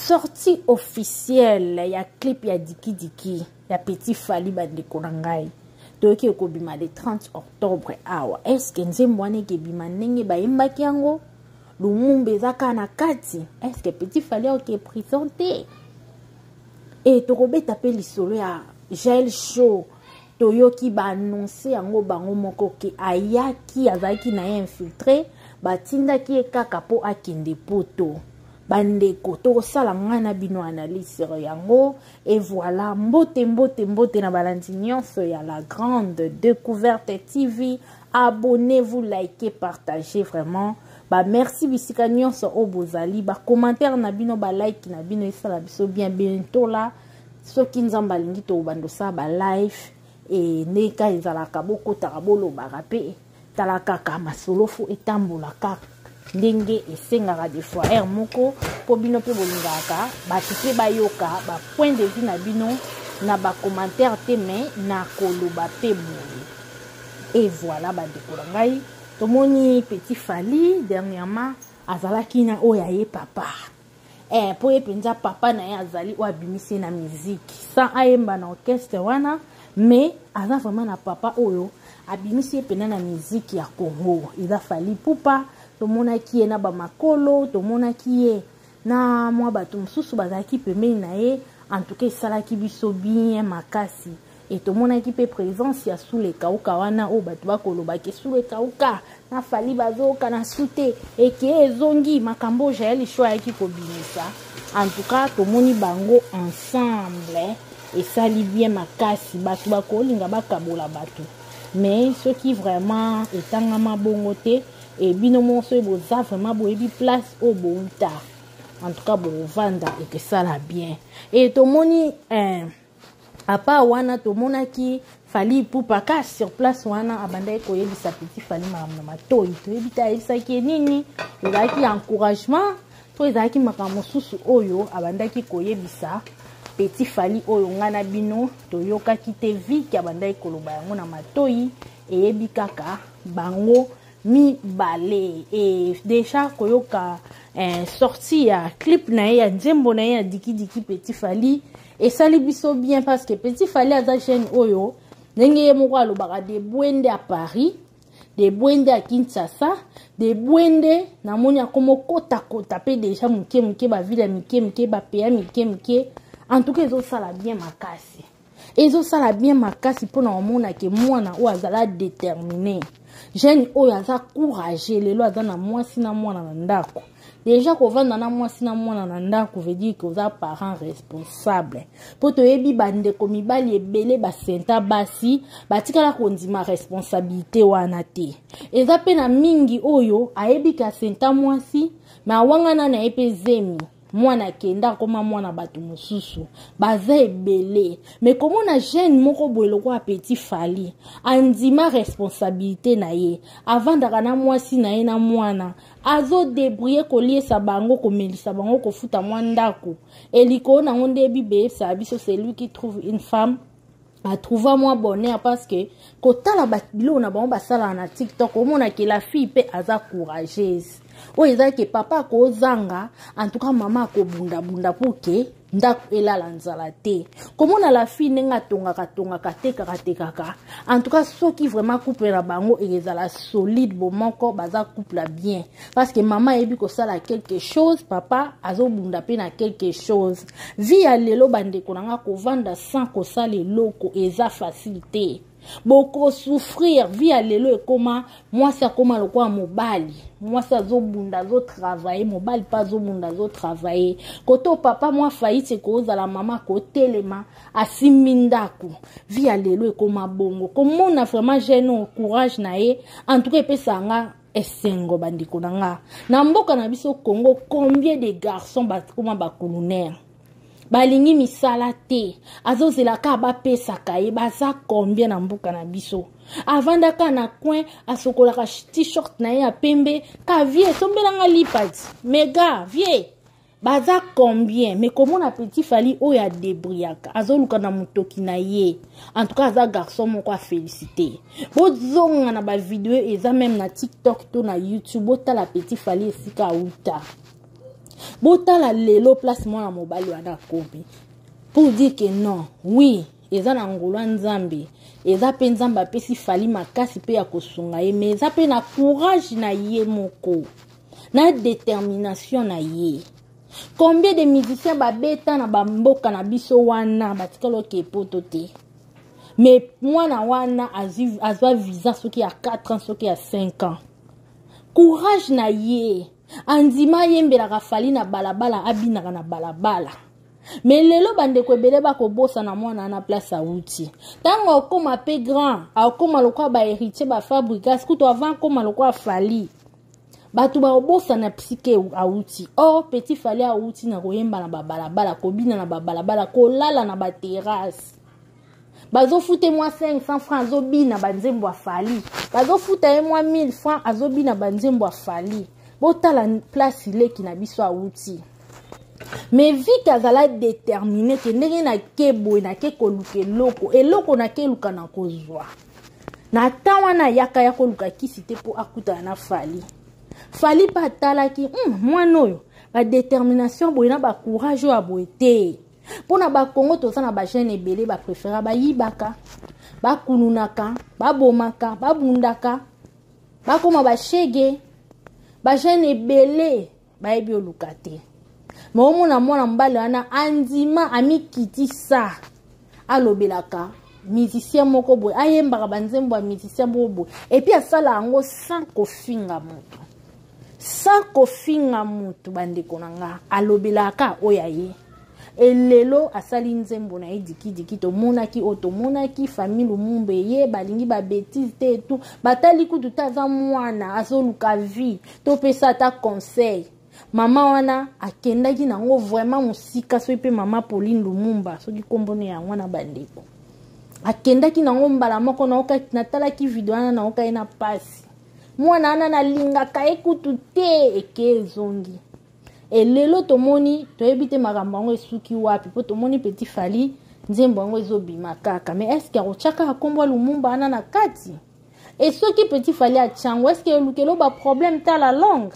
sortie officielle ya clip ya Diki Diki ya Petit Fally bandeko na ngai toyoki ekobima le 30 octobre awa. Est-ce que nzembo wana ekebima ndenge bayembaki yango lumumba ezaka na kati? Est-ce que Petit Fally oke présenté et tokobeta pe lisolo ya Jael Show toyoki ba annoncer yango bango moko ke ayaki azaki na infiltré batindaki kaka po akende poto bandeko tokosala ngai na bino analyse yango. Et voilà, mbote na balandi nyonso ya la grande découverte TV. Abonnez-vous, likez, partagez vraiment. Ba merci bisika nyonso obozali ba commentaire na bino ba like na bino esala biso bien bientôt là soki nzamba lingi to bando sa ba live et neka ezalaka boko tarabolo ba rapé talaka ka masolofu etambola ka ndenge esengaka des fois air moko po bino pe bolingaka batike bayoka ba point de vue na bino na ba commentaire te mais na koloba pe boye. Et voilà bandeko na ngai tomoni Petit Fally dernièrement azalaki na oyaye papa po epenza papa na ye azali o abimisi na musique sans ayemba na orchestre wana mais aza vraiment na papa oyo abimisi epena na musique ya Congo. Eza Fally Ipupa tomonaki ye na bamakolo tomonaki ye na mwa bato mosusu bazalaki pembeni na ye. En tout cas esalaki biso bien makasi et tomonaki pe présence ya Sule Kauka wana o bato bakolobaki Sule Kauka na Fally bazoka na sute eke ezongi makambo Jael Show ayaki kobimisa. En tout cas tomoni bango ensemble esali bien makasi bato bakolinga bakabola bato mais ce qui vraiment etangama bongo te et bino monso eboza vraiment boyebi place o bouta. En tout cas bovanda et que ça la bien et tomoni apa wana tomonaki Fally Ipupa ka sur place wana abandai koyebisa Petit Fally makambo na matoi toyebi ta yebisaki nini ezalaki encouragement to ezalaki makambo mosusu oyo abandaki koyebisa Petit Fally oyo ngana bino toyokaki te viki abandai koloba yango na matoi eyebi kaka bango mibale. Et déjà koyoka sorti ya clip na ye ya nzembo na ye ya Diki Diki Petit Fally esali biso bien parce que Petit Fally aza jeune oyo ndenge ye moko alobaka de bwende à Paris, de bwende à Kinshasa, de bwende namoni akomo kota pe déjà muke ba ville muke ba pays muke. En tout cas ezosala bien makasi, ezosala bien makasi mpona omona ke mwana oyo azala déterminé jeune oyo aza courageux lelo aza na mwasi na mwana na ndako. Déjà kovanda na mwasi na mwana na ndako veut dire que oza parent responsable po toyebi bandeko mibali ebele basenta basi batikala kondima responsabilité wana te. Eza pe na mingi oyo ayebi ka senta mwasi ma awangana na epe zemi mwana kenda koma mwana bato mosusu baza ebele mais comment na jeune moko boyelo kwa Petit Fally andima responsabilité na ye avandaka na mwasi na ye na mwana azo débrouiller koliesa bango komelisa bango kofuta mwandako eliko na ngonde bibe sa biso c'est lui qui trouve une femme a trouvé moi bonheur parce que kotala batilo na bango basala na TikTok omona ke la fille pe aza courageuse o eza ke papa ko zanga en tout cas maman ko bunda pour que ndako elala nzala te komona la fille nenga tonga kaka en tout cas ceux qui vraiment couple na bango ezala solide bon moko baza couple bien parce que maman ebi ko sala quelque chose papa azo bunda pe na quelque chose vie ya lelo bandeko nanga ko vanda sans ko sala loko eza facilité boko souffrir via lelo ekoma mwasi akoma lokwa mobali mwasi azobunda zo travailler mobali pas azobunda zo travailler koto papa mwa faillite koza la mama kotelema asimindako via lelo ekoma bongo komona vraiment jeune courage na ye en tout cas pesanga esengo bandiko nanga na mboka na biso Congo combien de garçons bakoma ba colonel balingi misala te azozelaka bapesaka ye baza combien na mboka na biso avandaka na coin asokolaka t-shirt na ye ya pembe ka vie sombelanga lipati mega vie baza combien mais comment na Petit Fally oyo adebriaka azoluka na mutoki na ye en tout cas aza garçon moko a féliciter bozonga na ba vidéo eza même na TikTok to na YouTube botala Petit Fally esika uta Botala lelo place mwana mobali wana komi. Pour dire que non, oui, eza na ngolo nzambe. Eza pe nzamba pesi fali makasi pe ya kosunga ye, mais eza pe na courage na ye moko. Na détermination na ye. Combien de musiciens babeta na bamboka na biso wana batikalo ke poto te. Mais mwana wana azwa visa soki ya 4 ans soki ya 5 ans. Courage na ye. Andima yembelaka fali na balabala abinaka na balabala. Mais lelo bandeko ebele bakobosa na mwana na place auti. Tango okoma pe grand, akoma lokwa ba héritier ba fabrikas kuto avant koma lokwa fali. Batu bakobosa na psyché auti. Oh petit fali auti na koyemba na balabala, kobina na balabala, kolala na ba terrasse. Bazo fute moi 500 francs azobina banzembo fali. Bazo fute moi 1000 francs azobina banzembo fali. Botala place ile ki na biso auti. Mais vu qu'azala déterminé que ndenge na kebo na ke koluke loko eloko na ke luka na kozwa. Na tawa na yaka ya koluka kisite po akuta na fali. Fali pa tala ki mwana oyo ba détermination boyina ba courage o aboete. Pona ba Congo toza na ba jeune ebele ba préféra ba yibaka, ba kununaka, ba bomaka, ba bundaka, ba koma ba shege, ba jeune ebele ba ebi olukate. Momo na mwana mbale wana andima amikitisa alobelaka musicien moko boy ayembaka banzembo ya musicien bobo et puis asala yango sans kofinga mutu. Sans kofinga mutu bandeko nanga alobelaka oyaye. Elelo asali nzembo na diki to monaki oto monaki famille lumumbe ye balingi ba bêtise te tout batali kutu taza mwana azoluka vie to pesa ta conseil. Mama wana akendaki nango vraiment musika so pe mama Pauline Lumumba soki kombone ya wana bandeko. Akendaki nango mbala moko na oka natalaki video wana na oka ina pasi. Mwana ana na linga ka ekutu te eke zongi. Elelo tomoni toyebite makambo ngo esuki wapi po tomoni petit fali nzembo ngo ezobima kaka. Mais est-ce que akochaka akombo Lumumba ana na kati? Et soki petit fali a chango est-ce que lukelo ba problème ta la langue?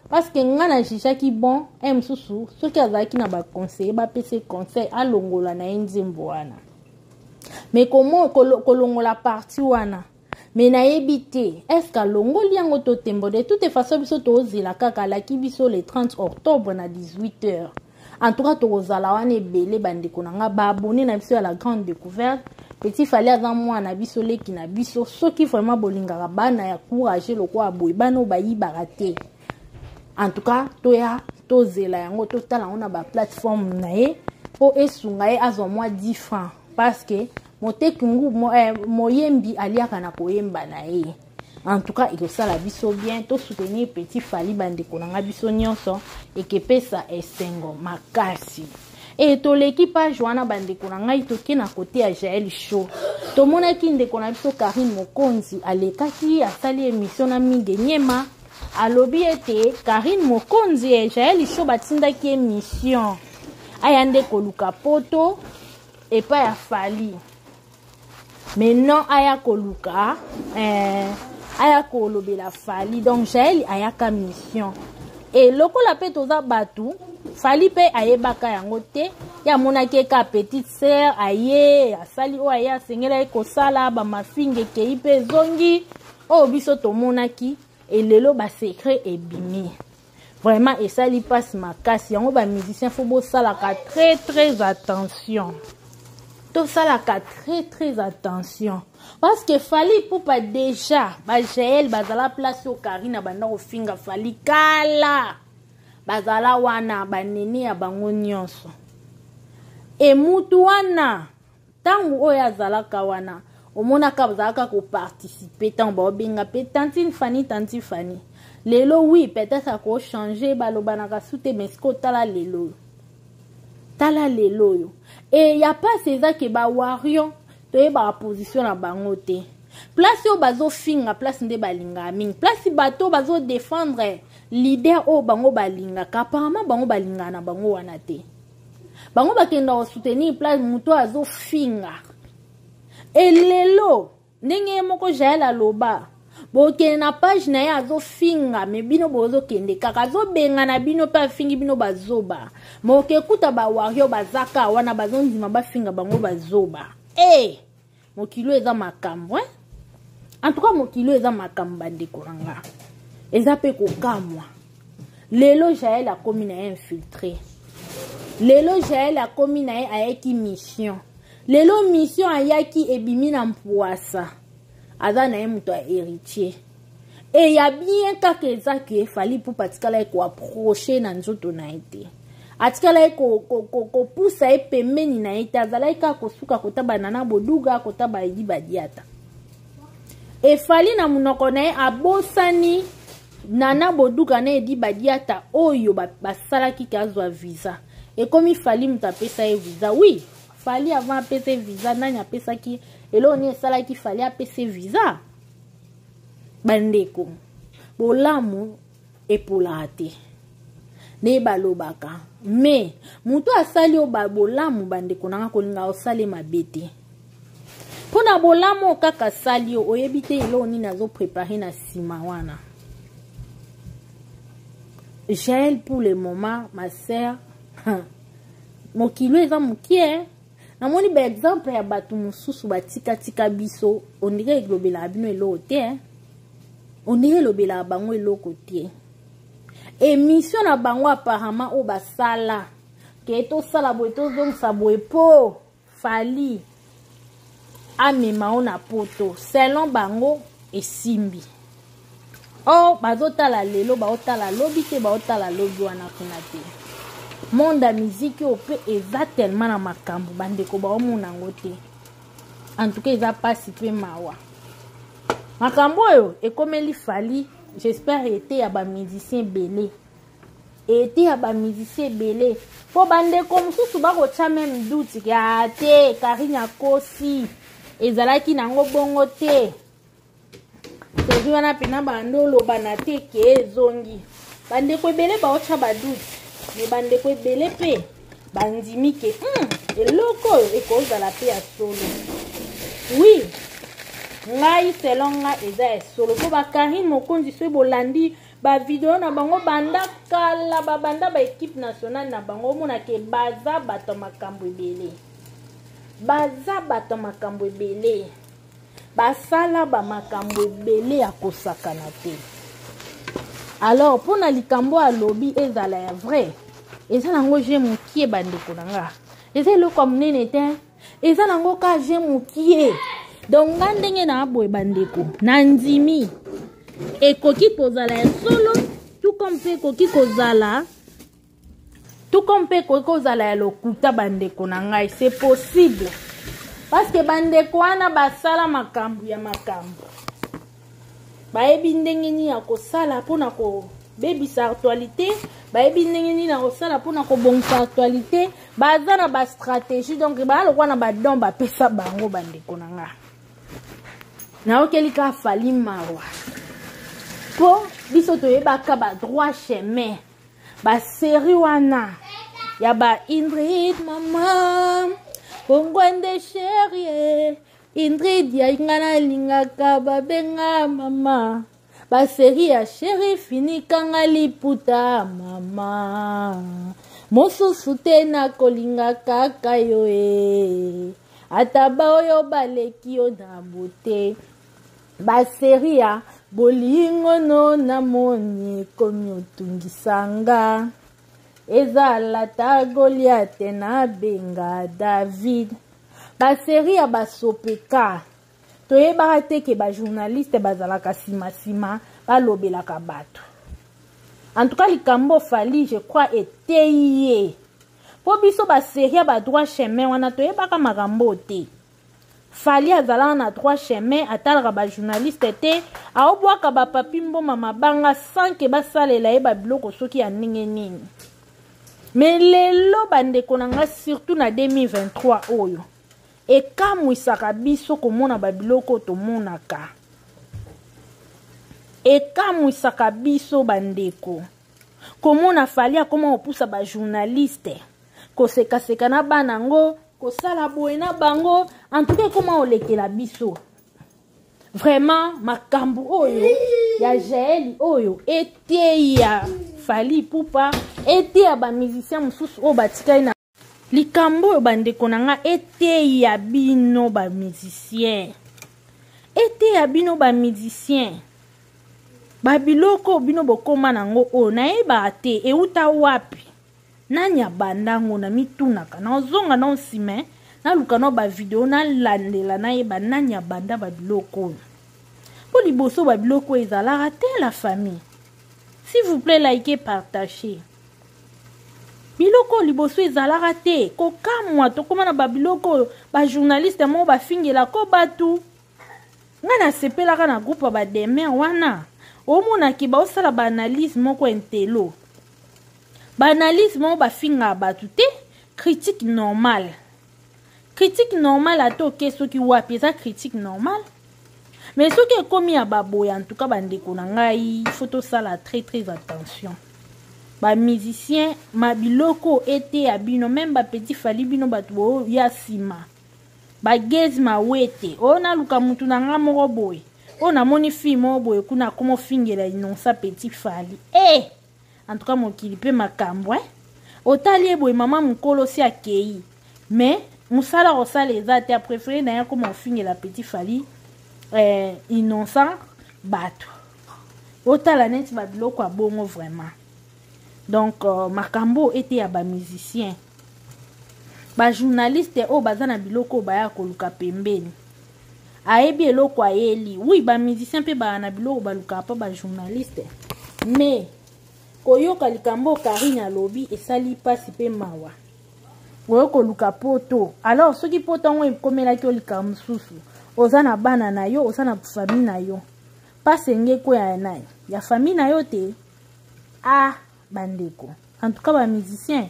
Parce que ngana jisha ki bon msusu soki azaki na ba conseiller ba pese conseil alongola na nzembo wana. Mais comment kolongola parti wana? Mais na ebité est-ce que longoli yango to tembo de toute façon biso to ozela kaka la ki biso le 30 octobre na 18h. En tout cas to ozala wana ebele bandeko nanga ba abonné na biso à la grande découverte. Petit fali azan mwana biso leki na biso soki vraiment bolingaka bana ya courage lokwa boy bana ba yibarate. En tout cas, toya tozela yango totala on a ba plateforme na ye po esunga ye azo moi 10 francs parce que motekungu moyembi aliaka na koyemba na ye. En tout cas, il sala biso bien to soutenir petit fali bandeko nanga biso nyonso et que pesa esengo makasi. Et to l'équipage wana bandeko nanga itoki na côté ya Jaël Show. To mona ki ndeko na biso Karine Mokonzi alekaki asali émission na mingi nyema. Alobi ete Karine Mokonzi et Jaël Show batindaki émission ayande koluka poto et pas ya fali. Mais non aya koluka aya kolobela fali donc Jaël ayaka mission. Et loko la pe toza batu fali pe ayebaka yango te ya monaki ka petite sœur aye asali o aya sengela ekosala ba mafinge kei pe zongi o biso to monaki. Et lelo ba secret ebimi. Vraiment et ça li passe makasi yango ba musicien faut bo salaka très attention. Tout ça la très attention parce que fali pour pas déjà ba Jaël bazala place au Karina banda ko finga fali kala bazala wana banene ya bango nyonso e mutu wana tangu oya zalaka wana omona ka bazalaka ko participer tant ba benga pe tantine Fanny lelo oui peut-être ça ko changer baloba na kasute mais ko tala lelo yo et y a pas ces que ba wario to e ba position na bango te place o bazo finga place nde balinga mingi place bato bazo défendre leader o bango balinga apparemment bango balinga na bango wana te bango bakenda ko soutenir place muto azo finga. Et lelo ndenge moko Jaël aloba boke na page na ye azofinga me bino bozokende kaka azobenga na bino pe afingi bino bazoba moke kuta bawario bazaka wana bazondima bafinga bango bazoba mokilo eza makambo en tout cas mokilo eza makambo bandeko nanga eza pe kokamwa lelo Jaël akomi na ye infiltré lelo Jaël akomi na ye ayaki mission lelo mission ayaki ebimi na mpwasa aza na ye moto ya héritier et ya bien kaka eza ke fali mpo patikala ye koaproche na nzoto na ye te atikala ye kopusa ye pembeni na ye te azalaki kaka kosuka kotabana na boduga kotaba edi badiata efali na munoko na ye abosani nana boduga na edi badiata oyo basalaki ke azwa visa ekomi fali moto apesa ye visa oui fali avant apesa visa nani apesaki elo ni esalaki fali apesa visa bandeko bolamu epolaka te ne balobaka me mutu asali o bolamu bandeko nanga kolinga osale mabe te mpona bolamu kaka sali o oyebi te elo nini azoprepare na nsima wana. Jaël pour le moment ma sœur mokilo eza mokie namoni ba exemple ya batu mususu batika biso ondire globela bino eloko te ondire lobela bango eloko te émission na bango apparemment o basala ke to sala boye to zongisa boye po fali amema ona poto selon bango esimbi bazotala lelo baotala lobi te baotala lobi wana kuna te monde ya miziki ope eza tellement na makambo bandeko baomona yango te en tout cas eza pasi pe mawa makambo oyo ekomeli fali j'espère ete ya bamusicien belé ete ya bamusicien belé po bandeko mosusu bakotya meme doute ya te Karine akosi ezalaki nango bongo te sezi wana pena bando oloba na te ke ezongi bandeko ebele baotya badoute me bandeko ebele pe bandimi ke eloko oyo ekozala pe ya solo oui ngai selon nga eza ya solo po bakarine mokonzi so bolandi bavideo na bango banda kala babanda baekipe nationale na bango omonake baza bato makambo ebele basala bamakambo ebele ya kosakana te. Alors mpona likambo alobi ezala ya vrai eza nango je mokie bandeko nanga eza eloko ya monene te eza nango ka je mokie donc nga ndenge na aboye bandeko na ndimi ekoki kozala ya solo tout comme mpe ekoki kozala ya lokuta bandeko na ngai c'est possible parce que bandeko wana basala makambo ya makambo bayebi ndenge nini ya kosala mpona kobebisa actualité bayebi ndenge nini ya kosala mpona kobongisa actualité baza na bastratégie donc balokwa na badon bapesa bango bandeko na nga naokeli ka fali mawa po biso toyebaka badroit chemin basérie wana ya ba Ingrid mama Kongwende chérie Ingrid ya ingana lingaka babenga mama basérie ya chérie finikanga liputa mama mosusu te na kolinga kaka yo ataba oyo baleki yo na bote basérie ya bolingo no na moni komi otungisanga ezala ta Goliath na benga David basérie ya basopeka toyebaka te ke bajournaliste bazalaka sima balobelaka bato en tout cas likambo fali je crois eteye po biso basérie ya badroit chemin wana toyebaka makambo te fali azalaka na droit chemin atalaka bajournaliste te aobwaka bapapi mboma mabanga sans ke basalela ye babiloko soki ya ndenge nini. Mais lelo bandeko nanga surtout na 2023 oyo ekamwisaka biso komona babiloko tomonaka ekamwisaka biso bandeko komona fali akoma kopusa bajournaliste kosekaseka na banango kosala boye na bango en tout cas koma olekela biso vraiment makambo oyo ya Jaeli oyo ete ya Fally Ipupa ete ya ba musicien mususu o batika na likambo oyo bandeko nanga ete ya bino ba musicien ete ya bino ba musicien babiloko bino bokoma nango o nayeba te euta wapi nanya bandango na mitunaka na ozonga na osime na lukano ba video na landela nayeba nanya banda babiloko po liboso babiloko ezalaka te la famille. S'il vous plaît, likez, partagez. Biloko liboso ezalaka te kokamwa tokoma na babiloko ba journaliste mo ba fingela ko batu nga na sepelaka na groupe ba demain wana omona ki ba osala ba analyse moko entelo ba analyse mo ba finga batu te critique normale ato ke soki wapi eza critique normale mais soki ekomi ya baboya en tout cas bandeko na ngai faut tosala très attention. Ba musicien mabiloko ete ya bino même ba petit Fally bino batu ya sima ba gezi mawete ona luka mutu na nga moko boy ona moni film boy kuna komo fingela inonsa petit Fally en tout cas mokili pe makambo otali boy mama mukolo si akei mais musala osala ezate a préféré na ya komo fingela petit Fally innocent batu otala neti babiloko abongo vraiment. Donc makambo ete ya ba musicien ba journaliste o bazana biloko baya koluka pembeni ayebi eloko ayeli oui ba musicien pe ba na biloko baluka pa ba journaliste mais koyoka likambo Karine alobi esali pasi pe mawa oyo koluka poto alors soki poto ngo ekomela ki olika mususu ozana bana na yo ozana famille na yo pasenge ko ya nai ya famille na yo te bandeko en tout cas ba musicien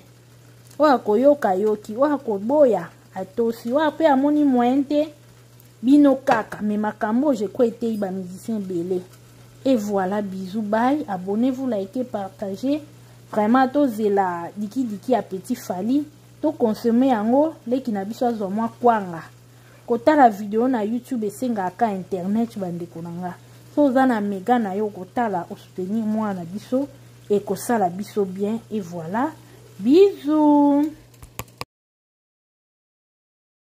oya koyoka yoki oya koboya atosi oya pe amoni mointe bino kaka mais makambo je crois ete ba musicien belé. Et voilà, bisous, bye, abonnez-vous, likez, partagez vraiment tozela diki a petit Fally to consommer yango leki na biso azomwa kwanga kotala video na YouTube esenga ka internet bandeko nanga so zana mega na yo kotala o soutenir moi na biso et kosala biso bien. Et voilà, bisous.